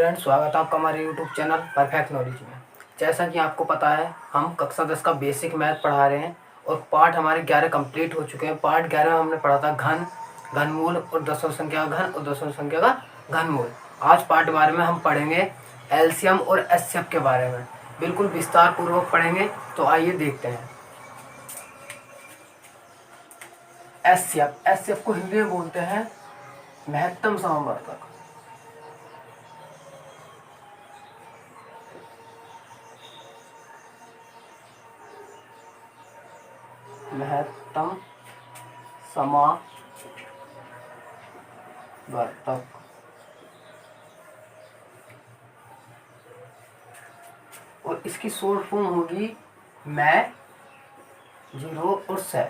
Student, स्वागत है आपका हमारे यूट्यूब चैनल परफेक्ट नॉलेज में। जैसा कि आपको पता है, हम कक्षा 10 का बेसिक मैथ पढ़ा रहे हैं और पार्ट हमारे 11 कंप्लीट हो चुके हैं। पार्ट 11 में हमने पढ़ा था घन, घनमूल और दशमलव संख्या का घन और दशमलव संख्या का घनमूल। आज पार्ट बारे में हम पढ़ेंगे एलसीएम और एचसीएफ के बारे में, बिल्कुल विस्तार पूर्वक पढ़ेंगे। तो आइए देखते हैं। एचसीएफ को हिंदी में बोलते हैं महत्तम समवर्तक। महत्तम समावर्तक। और इसकी शॉर्ट फॉर्म होगी मैं, जीरो और से।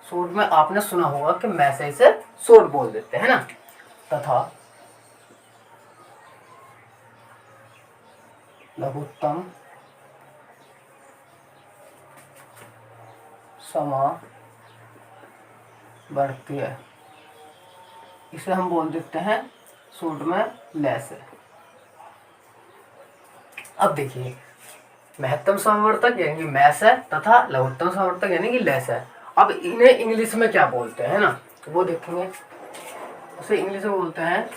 शॉर्ट में आपने सुना होगा कि मैं से इसे शॉर्ट बोल देते हैं ना। तथा लघुत्तम समावर्तीय, इसे हम बोल देते हैं शॉर्ट में लेस। अब देखिए, महत्तम समवर्तक यानी कि मैस है तथा लघुत्तम समवर्तक यानी कि लेस है। अब इन्हें इंग्लिश में क्या बोलते हैं ना, तो वो देखेंगे। उसे इंग्लिश में बोलते हैं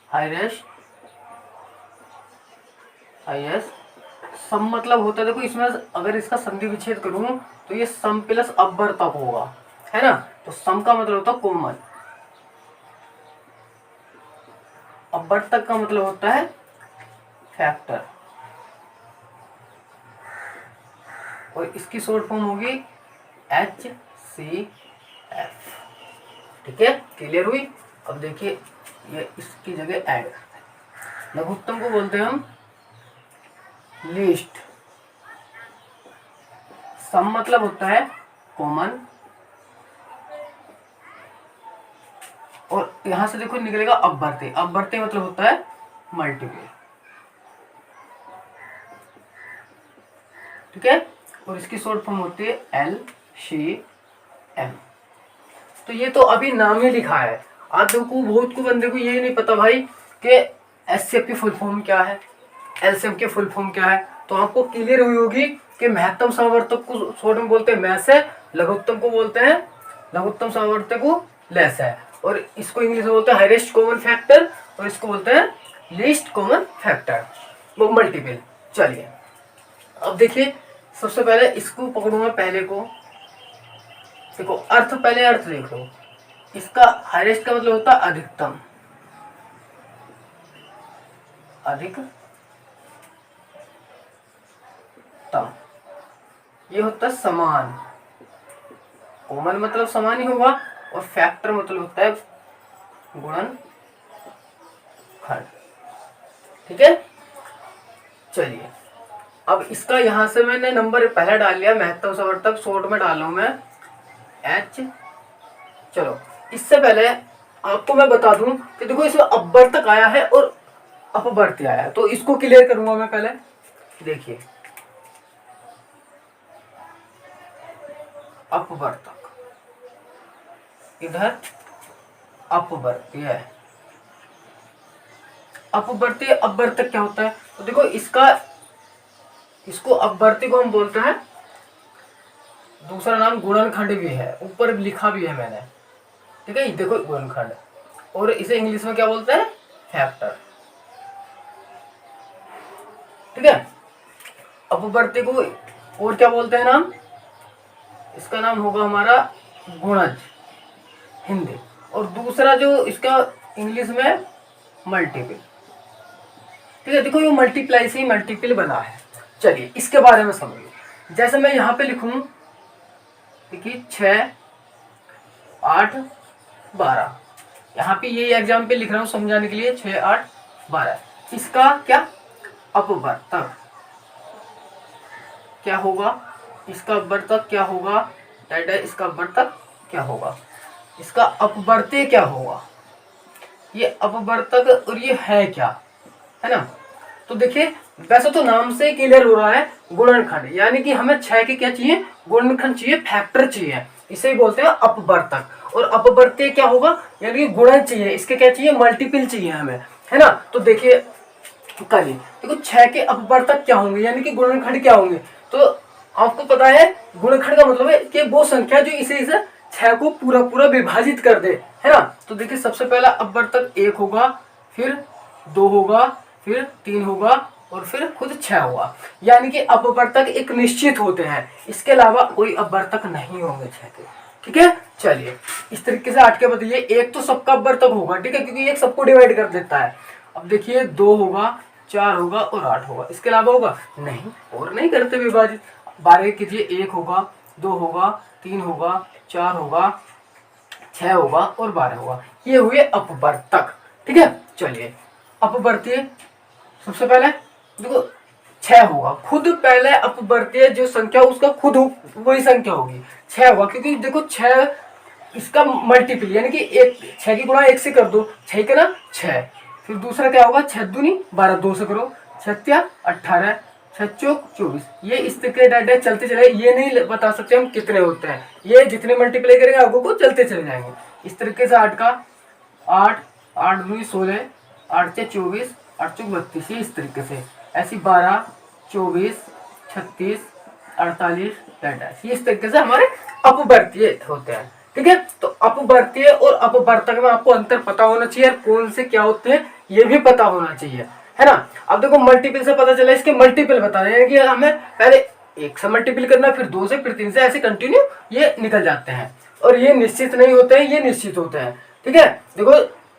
हाईएस्ट। सम मतलब होता है, देखो इसमें अगर इसका संधि विच्छेद करूं तो ये सम प्लस अपवर्तक होगा, है ना। तो सम का मतलब होता है कॉमन, अपवर्तक का मतलब होता है फैक्टर, और इसकी शॉर्ट फॉर्म होगी HCF। ठीक है, क्लियर हुई। अब देखिए, ये इसकी जगह ऐड करते हैं। लघुत्तम को बोलते हैं हम लीस्ट। सम मतलब होता है कॉमन, और यहां से देखो निकलेगा अपवर्ती। अपवर्ती मतलब होता है मल्टीपल। ठीक है, और इसकी शॉर्ट फॉर्म होती है LCM। तो ये तो अभी नाम ही लिखा है। आज देखो बहुत को बंदे को ये नहीं पता भाई कि एचसीएफ की फुल फॉर्म क्या है, एलसीएम की फुल फॉर्म क्या है। तो आपको क्लियर हुई होगी कि महत्तम समवर्तक को शॉर्ट में बोलते हैं मैस है, लघुत्तम को बोलते हैं, लघुत्तम समवर्तक को लेस है, और इसको इंग्लिश में बोलते हैं हाईएस्ट कॉमन फैक्टर, और इसको बोलते हैं लीस्ट कॉमन फैक्टर, वो मल्टीपल। चलिए अब देखिए, सबसे पहले इसको पकड़ूंगा, पहले को देखो। अर्थ, पहले अर्थ देखो। इसका हाईएस्ट का मतलब होता है अधिकतम, अधिकतम। ये होता है समान, कॉमन मतलब समान ही होगा, और फैक्टर मतलब होता है गुणनखंड। ठीक है, चलिए अब इसका यहां से मैंने नंबर पहले डाल लिया, महत्तम समवर्तक शॉर्ट में डाल रहा हूं मैं H। चलो, इससे पहले आपको मैं बता दूं कि देखो इसमें अपवर्तक आया है और अपवर्ती आया है, तो इसको क्लियर करूंगा मैं पहले। देखिए, अपवर्तक, इधर अपवर्ती है। अपवर्ती अपवर्तक क्या होता है, तो देखो इसको अपवर्ती को हम बोलते हैं, दूसरा नाम गुणनखंड भी है, ऊपर लिखा भी है मैंने। ठीक है, देखो गुणनखंड, और इसे इंग्लिश में क्या बोलते हैं, फैक्टर। ठीक है, अपवर्ती को और क्या बोलते हैं नाम, इसका नाम होगा हमारा गुणज हिंदी, और दूसरा जो इसका इंग्लिश में मल्टीपल। ठीक है, देखो ये मल्टीप्लाई से ही मल्टीपल बना है। चलिए इसके बारे में समझिए। जैसे मैं यहाँ पे लिखूं, देखिए 6, 8, 12, यहाँ पे ये एग्जाम्पल लिख रहा हूँ समझाने के लिए। 6, 8, 12, इसका क्या अपवर्तक क्या होगा, इसका अपवर्तक क्या होगा, इसका अपवर्तक क्या होगा, इसका अपवर्त्य क्या होगा, ये अपवर्तक और ये है क्या, है ना। तो देखिए, वैसे तो नाम से क्लियर हो रहा है गुणनखंड, यानी कि हमें 6 के क्या चाहिए, गुणनखंड चाहिए, फैक्टर चाहिए, इसे ही बोलते हैं अपवर्तक। और अपवर्त्य क्या होगा, यानी कि गुणन चाहिए, इसके क्या चाहिए, मल्टीपल चाहिए हमें। है ना। तो देखिए करिए, देखो 6 के अपवर्तक क्या होंगे यानी कि गुणनखंड क्या होंगे। तो आपको पता है गुणनखंड का मतलब है कि वो संख्या जो इसे 6 को पूरा पूरा विभाजित कर दे, है ना। तो देखिए सबसे पहला अपवर्तक 1 होगा, फिर 2 होगा, फिर 3 होगा और फिर खुद 6 होगा। यानी कि अपवर्तक एक निश्चित होते हैं, इसके अलावा कोई अपवर्तक नहीं होंगे 6 के। ठीक है, चलिए इस तरीके से 8 के बताइए। एक तो सबका अपवर्तक होगा, ठीक है, क्योंकि एक सबको डिवाइड कर देता है। अब देखिए 2 होगा, 4 होगा और 8 होगा, इसके अलावा होगा नहीं, और नहीं करते विभाजित। 12 कीजिए, 1 होगा, 2 होगा, 3 होगा, 4 होगा, 6 होगा और 12 होगा। ये हुए अपवर्तक। ठीक है, चलिए अपवर्तीय सबसे पहले देखो 6 होगा, खुद पहले अपवर्तीय जो संख्या उसका खुद वही संख्या होगी 6 होगा, क्योंकि देखो 6 इसका मल्टीपल यानी कि एक 6 की गुणा 1 से कर दो, 6 के ना 6। फिर दूसरा क्या होगा 6 दूनी 12, 2 से करो, 6 18, 6 चौक 24। ये इस तरीके डाटा चलते चले, ये नहीं बता सकते हम कितने होते हैं, ये जितने मल्टीप्लाई करेंगे आगे को चलते चले जाएंगे। इस तरीके से 8 का 8, 8 दूनी 16, 8 से 24, 8 चौक 32, इस तरीके से। ऐसी 12, 24, 36, 48, 43, इस तरीके से हमारे अपवर्तीय होते हैं। ठीक है, तो अपवर्तीय और अपवर्तक में आपको अंतर पता होना चाहिए, कौन से क्या होते हैं ये भी पता होना चाहिए, है ना। अब देखो मल्टीपल से पता चला, इसके मल्टीपल बता रहे हैं कि हमें पहले 1 से मल्टीपल करना, फिर 2 से, फिर 3 से, ऐसे कंटिन्यू ये निकल जाते हैं। और ये निश्चित नहीं होते हैं, ये निश्चित होते हैं। ठीक है, देखो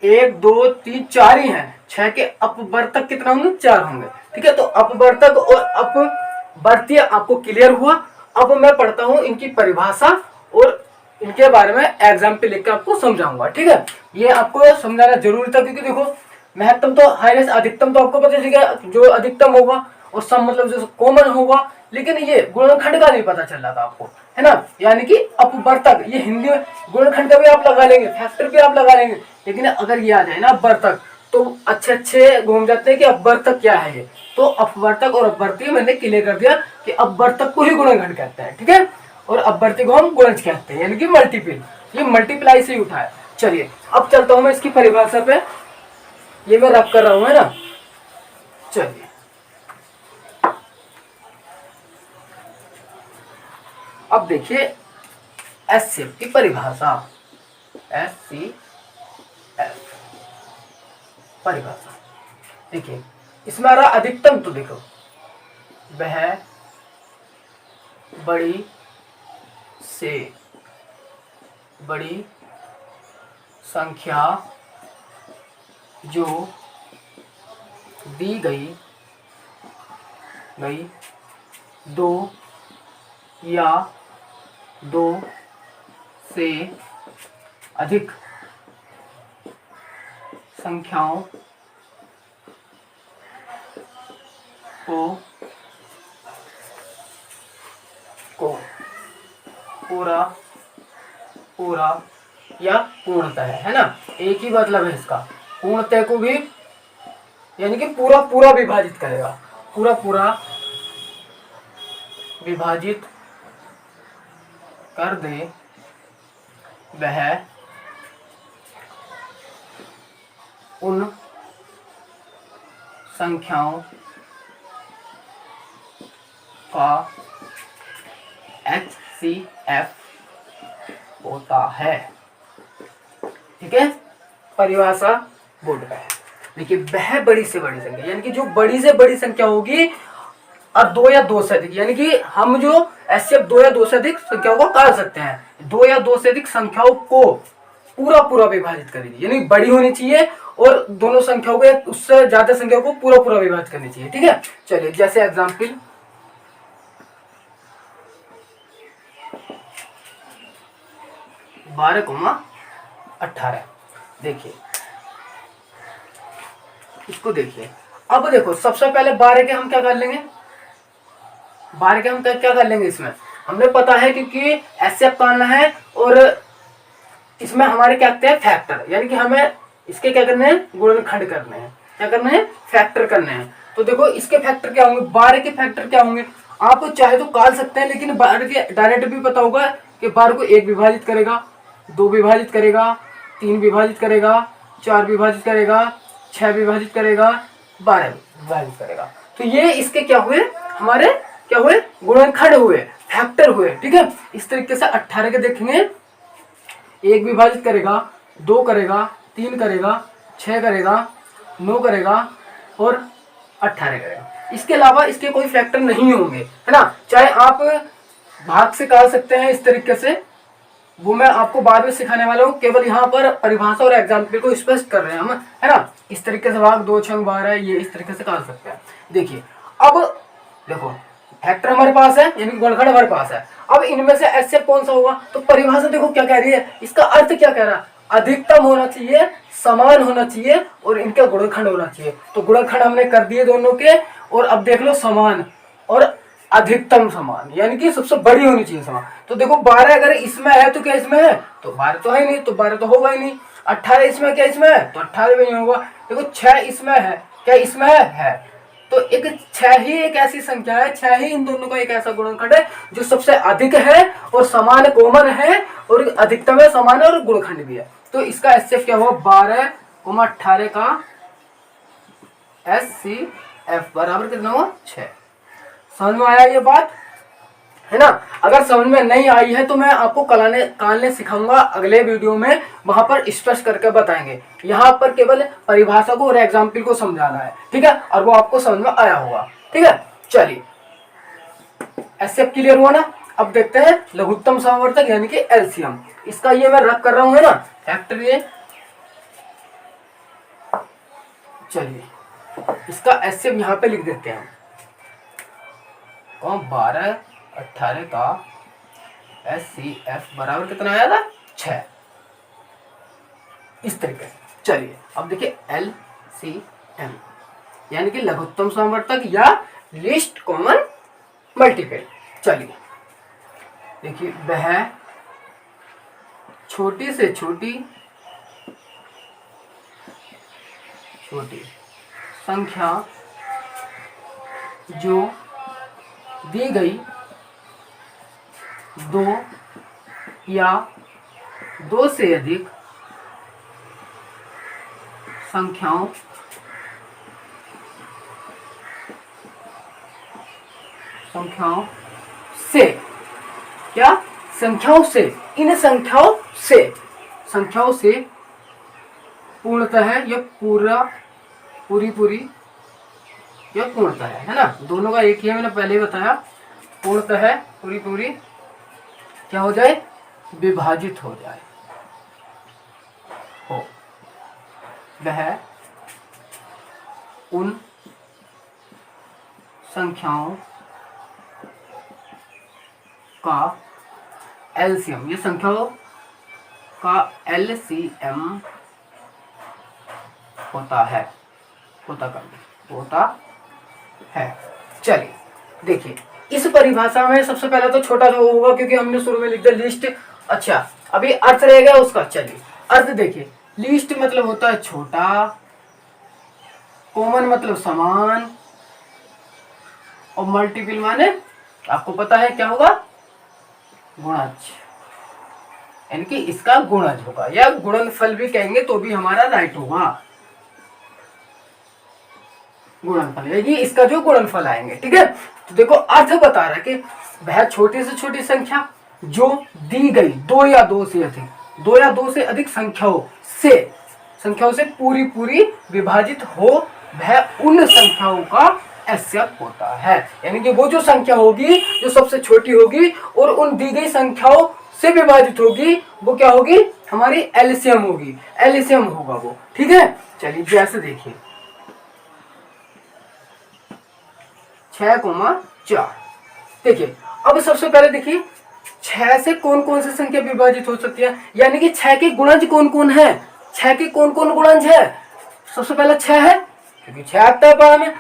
1 2 3 4 ही हैं, 6 के अपवर्तक कितना होंगे 4 होंगे। ठीक है, तो अपवर्तक और अपवर्तीय आपको क्लियर हुआ। अब मैं पढ़ता हूं इनकी परिभाषा और इनके बारे में एग्जाम्पल लिख के आपको समझाऊंगा। ठीक है, ये आपको समझाना जरूरी था, क्योंकि देखो महत्तम तो हाईएस्ट अधिकतम तो आपको पता चलेगा जो अधिकतम होगा, और सम मतलब जो कॉमन होगा, लेकिन ये गुणनखंड का नहीं पता चल रहा था आपको, है ना। यानी कि अपवर्तक, ये हिंदी में गुणनखंड का भी आप लगा लेंगे, फैक्टर भी आप लगा लेंगे, लेकिन अगर ये आ जाए ना अपवर्तक तो अच्छे घूम जाते हैं कि अपवर्तक क्या है ये। तो अपवर्तक और अपवर्तीय मैंने क्लियर कर दिया कि अपवर्तक को ही गुणनखंड कहते हैं, ठीक है, और अपवर्ती को हम गुणज कहते हैं, यानी कि मल्टीपल। ये मल्टीप्लाई से ही उठा है। चलिए अब चलता हूं मैं इसकी परिभाषा पे, ये मैं रब कर रहा हूं, है ना। चलिए अब देखिए एचसीएफ की परिभाषा, एचसीएफ परिभाषा देखिए, इसमें आ रहा अधिकतम, तो देखो वह बड़ी से बड़ी संख्या जो दी गई दो या दो से अधिक संख्याओं को पूरा या पूर्णतः है ना, एक ही मतलब है इसका। पूर्णतः को भी यानी कि पूरा विभाजित करेगा, पूरा विभाजित कर दे, वह उन संख्याओं का HCF होता है। ठीक है, परिभाषा बोर्ड का है। देखिए वह बड़ी से बड़ी संख्या यानी कि जो बड़ी से बड़ी संख्या होगी और 2 या 2 से अधिक, यानी कि हम जो HCF 2 या 2 से अधिक संख्याओं को काट सकते हैं। 2 या 2 से अधिक संख्याओं को पूरा विभाजित करेगी, यानी बड़ी होनी चाहिए और दोनों संख्याओं को उससे ज्यादा संख्याओं को पूरा विभाजित करनी चाहिए। ठीक है, चलिए जैसे एग्जाम्पल 12,18 देखिए, इसको देखिए। अब देखो सबसे पहले 12 के हम क्या कर लेंगे, 12 के हम क्या कर लेंगे, इसमें हमने पता है क्योंकि HCF करना है और इसमें हमारे क्या कहते हैं फैक्टर, यानी कि हमें इसके क्या करने हैं गुणनखंड करने हैं, क्या करने हैं फैक्टर करने हैं। तो देखो इसके फैक्टर क्या होंगे, 12 के फैक्टर क्या होंगे, आप चाहे तो काट सकते हैं, लेकिन 12 के डायरेक्ट भी पता होगा कि 12 को 1 विभाजित करेगा, 2 विभाजित करेगा, 3 विभाजित करेगा, 4 विभाजित करेगा, 6 विभाजित करेगा 12 विभाजित करेगा। तो ये इसके क्या हुए, हमारे क्या हुए, गुणनखंड हुए, फैक्टर हुए। ठीक है, इस तरीके से 18 के देखेंगे, 1 विभाजित करेगा, 2 करेगा, 3 करेगा, 6 करेगा, 9 करेगा और 18 करेगा। इसके अलावा इसके कोई फैक्टर नहीं होंगे, है ना। चाहे आप भाग से कर सकते हैं इस तरीके से, वो मैं आपको बाद में सिखाने वाला हूँ, केवल यहाँ पर परिभाषा और एग्जाम्पल को स्पष्ट कर रहे हैं हम, है ना। इस तरीके से भाग 2 6 12 ये इस तरीके से कर सकते हैं। देखिए अब देखो फैक्टर हमारे पास है, यानी गुणनखंड हमारे पास है। अब इनमें से एचसीएफ कौन सा होगा, तो परिभाषा देखो क्या कह रही है, इसका अर्थ क्या कह रहा है, अधिकतम होना चाहिए, समान होना चाहिए और इनका गुणनखंड होना चाहिए। तो गुणनखंड हमने कर दिए दोनों के, और अब देख लो समान और अधिकतम समान, यानी कि सबसे बड़ी होनी चाहिए समान। तो देखो 12 अगर इसमें है तो क्या इसमें है, तो 12 तो है नहीं, तो 12 तो होगा ही नहीं। 18 इसमें क्या इसमें है, तो 18 में नहीं होगा। देखो 6 इसमें है, क्या इसमें है तो एक 6 ही एक ऐसी संख्या है, 6 ही इन दोनों का एक ऐसा गुणनखंड है जो सबसे अधिक है और समान कॉमन है और अधिकतम है, समान है और गुणनखंड भी है। तो इसका एचसीएफ क्या हुआ, 12,18 का एचसीएफ बराबर कितना हुआ, 6। समझ में आया ये बात, है ना। अगर समझ में नहीं आई है तो मैं आपको कालने सिखाऊंगा अगले वीडियो में, वहां पर स्पष्ट करके बताएंगे। यहाँ पर केवल परिभाषा को और एग्जाम्पल को समझाना है, ठीक है, और वो आपको समझ में आया होगा। ठीक है, चलिए एचसीएफ क्लियर हुआ ना। अब देखते हैं लघुत्तम समवर्तक यानी कि एलसीएम। इसका ये मैं रख कर रहा हूँ, है ना, फैक्टर ये। चलिए इसका एचसीएफ यहाँ पे लिख देते हैं, 12,18 का एचसीएफ बराबर कितना आया था, 6, इस तरीके से। चलिए अब देखिए एलसीएम यानी कि लघुत्तम समवर्तक या लीस्ट कॉमन मल्टीपल। चलिए देखिए वह छोटी से छोटी संख्या जो दी गई 2 या 2 से अधिक संख्याओं से, क्या संख्याओं से, इन संख्याओं से पूर्णतः या पूरी या पूर्णतः है ना, दोनों का एक ही है, मैंने पहले ही बताया। पूर्णतः पूरी क्या हो जाए, विभाजित हो जाए, हो वह उन संख्याओं का एलसीएम, ये संख्याओं का एलसीएम होता है। चलिए देखिए इस परिभाषा में सबसे पहले तो छोटा जो होगा, क्योंकि हमने शुरू में लिख दिया लिस्ट। अच्छा अभी अर्थ रह गया उसका। चलिए अर्थ देखिए, लिस्ट मतलब होता है छोटा, कॉमन मतलब समान, और मल्टीपल माने आपको पता है क्या होगा, गुणज, यानी कि इसका गुणज होगा, या गुणनफल भी कहेंगे तो भी हमारा राइट होगा। गुणनफल ये इसका जो गुणनफल आएंगे, ठीक है। तो देखो अर्थ बता रहा है कि वह छोटी से छोटी संख्या जो दी गई 2 या 2 से अधिक संख्याओं से पूरी विभाजित हो, वह उन संख्याओं का एचसीएफ होता है। यानी कि वो जो संख्या होगी जो सबसे छोटी होगी और उन दी गई संख्याओं से विभाजित होगी, वो क्या होगी, हमारी एलसीएम होगी, एलसीएम होगा वो। ठीक है, चलिए जैसे देखिए 6,4। देखिए अब सबसे पहले देखिए 6 से कौन कौन सी संख्या विभाजित हो सकती है, यानी कि 6 के गुणज कौन कौन है, 6 के कौन कौन गुणज है। सबसे पहले 6 है, क्योंकि 6 आता है पारा में,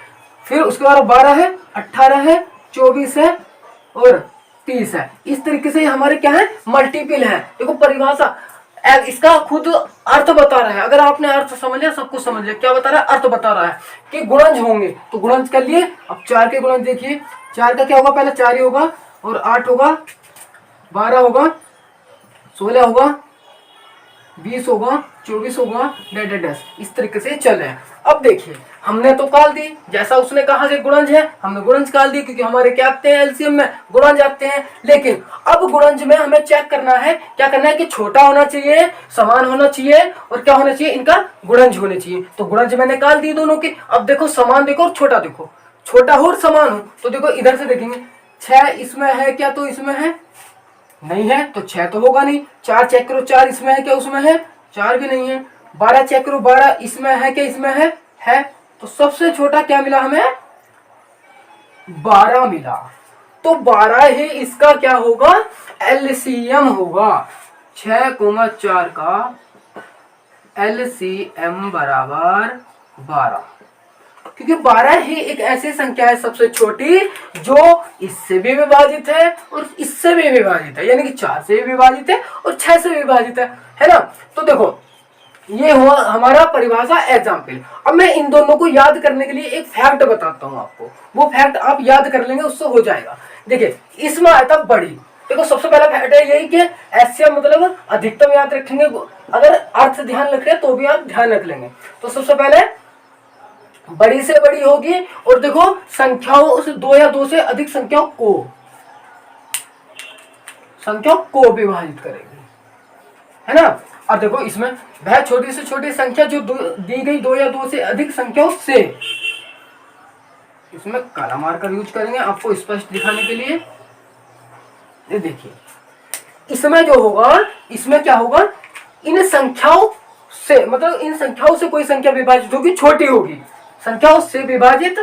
फिर उसके बाद 12 है, 18 है, 24 है और 30 है। इस तरीके से हमारे क्या है, मल्टीपल है। देखो परिभाषा इसका खुद अर्थ बता रहा है। अगर आपने अर्थ समझ लिया, सब कुछ समझ लिया, क्या बता रहा है, अर्थ बता रहा है कि गुणज होंगे, तो गुणज कर लिए। अब 4 के गुणज देखिए, 4 का क्या होगा, पहले 4 ही होगा और 8 होगा, 12 होगा, 16 होगा 20 होगा, 24 होगा, डैश डैश डैश, इस तरीके से चल रहे हैं। अब देखिए हमने तो काल दी, जैसा उसने कहा कि गुणज है, हमने गुणज काल दी, क्योंकि हमारे क्या आते हैं एलसीएम में गुणज आते हैं। लेकिन अब गुणज में हमें चेक करना है, क्या करना है कि छोटा होना चाहिए, समान होना चाहिए, और क्या होना चाहिए, इनका गुणज होने चाहिए। तो गुणज मैंने काल दी दोनों की। अब देखो समान देखो और छोटा देखो, छोटा हो और समान हो, तो देखो इधर से देखेंगे 6 इसमें है क्या, तो इसमें है नहीं है, तो 6 तो होगा नहीं। 4 चेक करो, 4 इसमें है क्या, उसमें है, 4 भी नहीं है। 12 चेक करो, 12 इसमें है क्या, इसमें है। तो सबसे छोटा क्या मिला हमें, 12 मिला। तो 12 ही इसका क्या होगा, एलसीएम होगा। 6,4 का एलसीएम बराबर 12, क्योंकि 12 ही एक ऐसी संख्या है सबसे छोटी जो इससे भी विभाजित है और इससे भी विभाजित है, यानी कि 4 से भी विभाजित है और 6 से भी विभाजित है ना। तो देखो ये हुआ हमारा परिभाषा एग्जाम्पल। अब मैं इन दोनों को याद करने के लिए एक फैक्ट बताता हूं आपको, वो फैक्ट आप याद कर लेंगे, उससे हो जाएगा। देखिए इसमें आया था बड़ी, देखो सबसे पहला फैक्ट है यही कि एचसीएफ मतलब अधिकतम याद रखेंगे, अगर अर्थ ध्यान रख रहे तो भी आप ध्यान रख लेंगे। तो सबसे पहले बड़ी से बड़ी होगी, और देखो संख्याओं उस 2 या 2 से अधिक संख्याओं को विभाजित करेगी, है ना। अब देखो इसमें वह छोटी से छोटी संख्या जो दी गई 2 या 2 से अधिक संख्याओं से, इसमें काला मार्कर यूज करेंगे आपको स्पष्ट दिखाने के लिए। ये देखिए इसमें जो होगा, इसमें क्या होगा, इन संख्याओं से मतलब इन संख्याओं से कोई संख्या विभाजित होगी, छोटी होगी, संख्याओं से विभाजित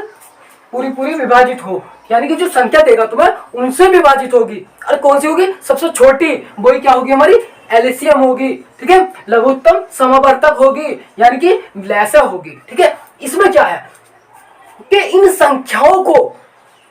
पूरी विभाजित हो, यानी कि जो संख्या देगा तुम्हें उनसे विभाजित होगी। और कौन सी होगी, सबसे छोटी, वही क्या होगी, हमारी एलसीएम होगी, ठीक है। लघुत्तम समावर्तक होगी, यानी कि लैसा होगी, ठीक है। इसमें क्या है कि इन संख्याओं को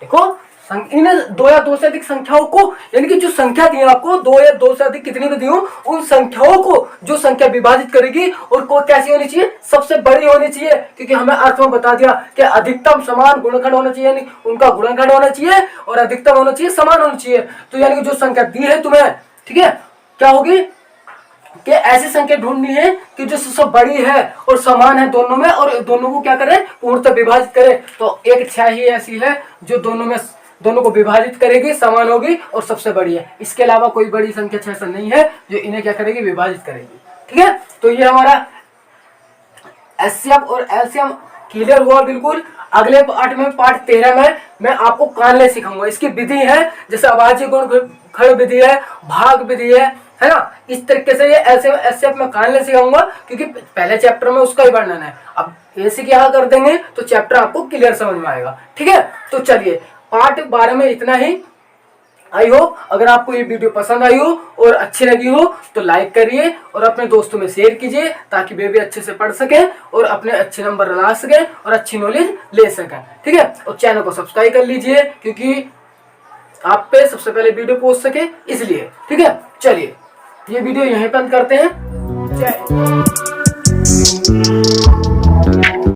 देखो, इन 2 या 2 से अधिक संख्याओं को, यानी कि जो संख्या दी आपको 2 या 2 से अधिक कितनी भी दी हो, उन संख्याओं को जो संख्या विभाजित करेगी और को कैसी होनी चाहिए, सबसे बड़ी होनी चाहिए, क्योंकि हमें अर्थ में बता दिया कि अधिकतम समान गुणनखंड होना चाहिए, यानी उनका गुणनखंड होना चाहिए और अधिकतम होना चाहिए, समान होना चाहिए। तो यानी कि जो संख्या दी है तुम्हें, ठीक है, क्या होगी कि ऐसी संख्या ढूंढनी है कि जो सबसे बड़ी है और समान है दोनों में, और दोनों को क्या करे, पूर्णतः विभाजित करे। तो एक 6 ही ऐसी है जो दोनों को विभाजित करेगी, समान होगी और सबसे बड़ी है। इसके अलावा कोई बड़ी संख्या 6 नहीं है जो इन्हें क्या करेगी, विभाजित करेगी, ठीक है। तो ये हमारा एचसीएफ और एलसीएम क्लियर हुआ बिल्कुल। अगले पार्ट में, पार्ट 13 में मैं आपको कानले सिखाऊंगा। इसकी विधि है जैसे अभाज्य गुणनखंड विधि है, भाग विधि है ना। इस तरीके से ये एचसीएफ में कानले सिखाऊंगा, क्योंकि पहले चैप्टर में उसका ही वर्णन है। अब ऐसे क्या कर देंगे तो चैप्टर आपको क्लियर समझ में आएगा, ठीक है। तो चलिए पार्ट 12 में इतना ही। आई होप अगर आपको ये वीडियो पसंद आई हो और अच्छी लगी हो तो लाइक करिए और अपने दोस्तों में शेयर कीजिए, ताकि वे भी अच्छे से पढ़ सकें और अपने अच्छे नंबर ला सकें और अच्छी नॉलेज ले सकें, ठीक है। और चैनल को सब्सक्राइब कर लीजिए, क्योंकि आप पे सबसे पहले वीडियो पहुंच सके इसलिए, ठीक है। चलिए ये वीडियो यहीं बंद करते हैं। जय